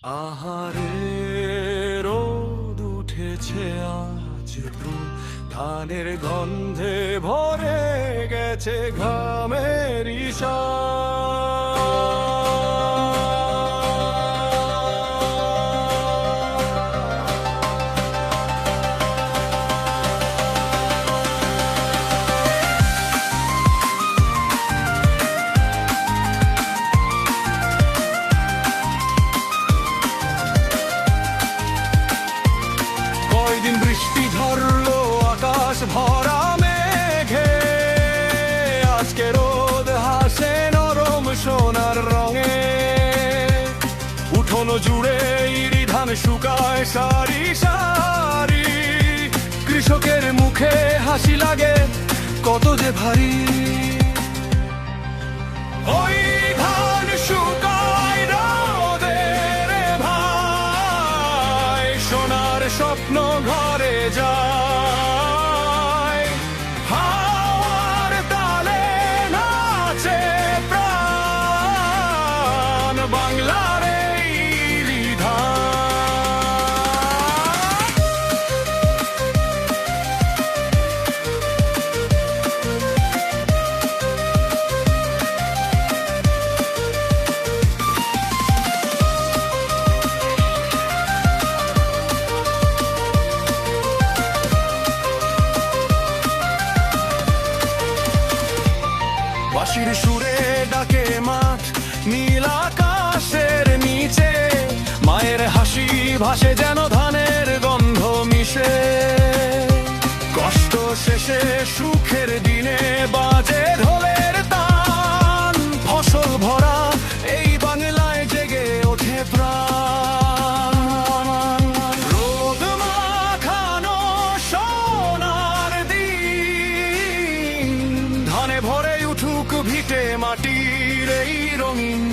আহারে রোদ উঠেছে আজ ধানের গন্ধে ভরে গেছে ঘামের কয়দিন বৃষ্টি ধরলো আকাশ ভরা মেঘে, আজকে রোদ হাসে নরম সোনার রঙে। উঠোন জুড়ে ইরি ধান শুকায় সারি সারি, কৃষকের মুখে হাসি লাগে কত যে ভারী। ওই ধান শুকায় রোদের ভাই, সোনার স্বপ্ন ঘরে যায়। হাওয়ার তালে নাচে প্রাণ বাংলার এই ধান। বাঁশির সুরে ডাকে মাঠ নীল আকাশের নিচে, মায়ের হাসি ভাসে যেন ধানের গন্ধ মিশে। কষ্ট শেষে সুখের দিনে বাজে ঢোলের তান, ফসল ভরা এই বাংলায় জেগে ওঠে প্রাণ। রোদ মাখানো সোনার দিন, ধানে ভরে উঠুক ভিটে মাটির এই রঙিন